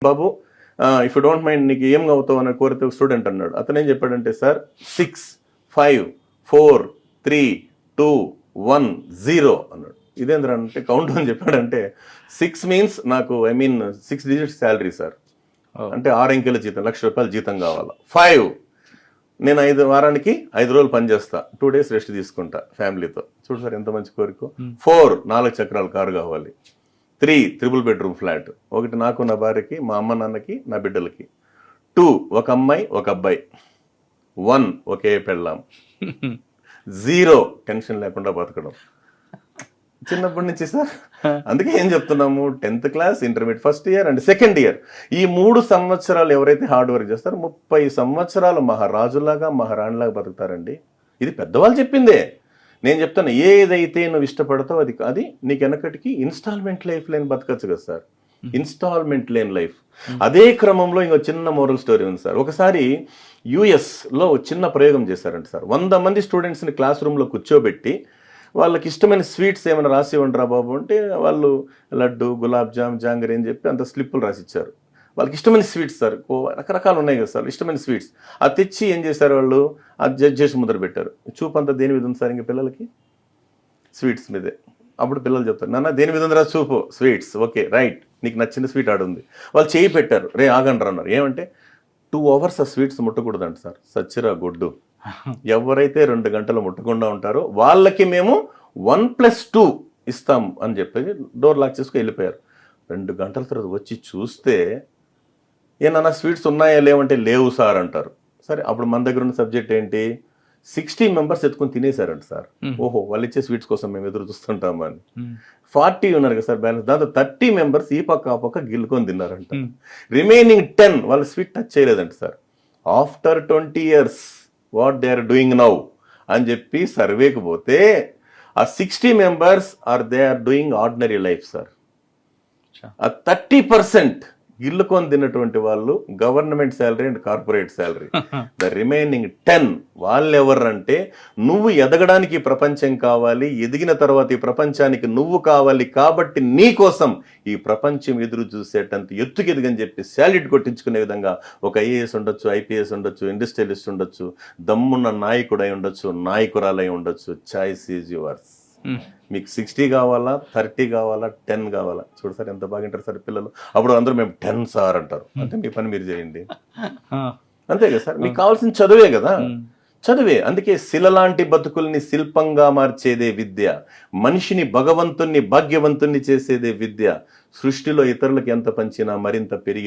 Babu if you don't mind నీకు ఏం అవుతావు అని కోరితే స్టూడెంట్ అన్నాడు. అతను ఏం చెప్పాడంటే, సార్ 6 5 4 3 2 1 0 అన్నాడు. ఇదేంద్ర అంటే కౌంట్ అని చెప్పాడంటే 6 మీన్స్ నాకు 6 డిజిట్స్ శాలరీ సార్, అంటే 6 అంకెల జీతం, ₹1,00,000 జీతం కావాలా. 5 నేను 5 వారానికి 5 రోజులు పని చేస్తా, 2 days రెస్ట్ తీసుకుంటా ఫ్యామిలీతో. చూడు సార్ ఎంత మంచి కోరిక. 4 4 చక్రాల కారు కావాలి. 3 3 bedroom ఫ్లాట్, ఒకటి నాకు నా భార్యకి, మా అమ్మ నాన్నకి, నా బిడ్డలకి. 2 ఒక అమ్మాయి ఒక అబ్బాయి. 1 ఒకే పెళ్ళాం. 0 టెన్షన్ లేకుండా బతకడం. చిన్నప్పటి నుంచి సార్, అందుకే ఏం చెప్తున్నాము, 10th class, intermediate first year and second year, ఈ 3 సంవత్సరాలు ఎవరైతే హార్డ్ వర్క్ చేస్తారో 30 సంవత్సరాలు మహారాజులాగా మహారాణిలాగా బతుకుతారండి. ఇది పెద్దవాళ్ళు చెప్పిందే. నేను చెప్తాను, ఏదైతే నువ్వు ఇష్టపడతావు అది నీకు వెనకటికి ఇన్స్టాల్మెంట్ లైఫ్ లేని బతకచ్చు కదా సార్, ఇన్స్టాల్మెంట్ లేని లైఫ్. అదే క్రమంలో ఇంకో చిన్న మోరల్ స్టోరీ ఉంది సార్. ఒకసారి US లో చిన్న ప్రయోగం చేశారంట సార్. 100 మంది స్టూడెంట్స్ని క్లాస్ రూమ్లో కూర్చోబెట్టి వాళ్ళకి ఇష్టమైన స్వీట్స్ ఏమైనా రాసి ఇవ్వండిరా బాబు అంటే, వాళ్ళు లడ్డు, గులాబ్ జామ్, జాంగరీ అని చెప్పి అంత స్లిప్పులు రాసిచ్చారు. వాళ్ళకి ఇష్టమైన స్వీట్స్ సార్, రకరకాలు ఉన్నాయి కదా సార్ ఇష్టమైన స్వీట్స్. అది తెచ్చి ఏం చేశారు వాళ్ళు, అది జడ్జ్ చేసి ముద్ర పెట్టారు. చూపు అంతా దేని మీద ఉంది సార్, ఇంకా పిల్లలకి స్వీట్స్ మీదే. అప్పుడు పిల్లలు చెప్తారు, నాన్న దేని మీద ఉందిరా చూపు, స్వీట్స్. ఓకే రైట్, నీకు నచ్చిన స్వీట్ ఆడుంది. వాళ్ళు చేయి పెట్టారు, రే ఆగండి అన్నారు. ఏమంటే 2 hours ఆ స్వీట్స్ ముట్టకూడదంట సార్. సచ్చిరా గొడ్డు, ఎవరైతే 2 గంటలు ముట్టకుండా ఉంటారో వాళ్ళకి మేము 1+2 ఇస్తాం అని చెప్పి డోర్ లాక్ చేసుకుని వెళ్ళిపోయారు. 2 గంటల తర్వాత వచ్చి చూస్తే, ఏమన్నా స్వీట్స్ ఉన్నాయా లేవంటే లేవు సార్ అంటారు. సరే, అప్పుడు మన దగ్గర ఉన్న సబ్జెక్ట్ ఏంటి, 60 మెంబర్స్ ఎత్తుకొని తినేశారంట సార్. ఓహో, వాళ్ళు ఇచ్చే స్వీట్స్ కోసం మేము ఎదురు చూస్తుంటాము అని. 40 ఉన్నారు కదా సార్ బ్యాలెన్స్, దాంతో 30 మెంబర్స్ ఈ పక్క ఆ పక్క గిల్లుకొని తిన్నారంట. రిమైనింగ్ 10 వాళ్ళు స్వీట్ టచ్ చేయలేదంట sir. After 20 years what they are doing now అని చెప్పి సర్వేకి పోతే, ఆ 60 members they are doing ordinary life sir. ఆ 30% గిల్లుకొని తిన్నటువంటి వాళ్ళు government salary and corporate salary. The remaining 10 వాళ్ళు ఎవరంటే, నువ్వు ఎదగడానికి ప్రపంచం కావాలి, ఎదిగిన తర్వాత ఈ ప్రపంచానికి నువ్వు కావాలి, కాబట్టి నీ కోసం ఈ ప్రపంచం ఎదురు చూసేటంత ఎత్తుకు ఎదిగని చెప్పి శాలిడ్ కొట్టించుకునే విధంగా ఒక IAS ఉండొచ్చు, IPS ఉండొచ్చు, ఇండస్ట్రియలిస్ట్ ఉండొచ్చు, దమ్మున్న నాయకుడై ఉండొచ్చు, నాయకురాలై ఉండొచ్చు. Choice is yours. మీకు 60 కావాలా, 30 కావాలా, 10 కావాలా? చూడు సార్ ఎంత బాగా వింటారు సార్ పిల్లలు. అప్పుడు అందరూ మేము 10 సార్ అంటారు. అంటే మీ పని మీరు చేయండి, అంతే కదా సార్. మీకు కావాల్సిన చదువే కదా, చదువే. అందుకే శిల లాంటి బతుకుల్ని శిల్పంగా మార్చేదే విద్య, మనిషిని భగవంతుణ్ణి భాగ్యవంతుణ్ణి చేసేదే విద్య. సృష్టిలో ఇతరులకు ఎంత పంచినా మరింత పెరిగే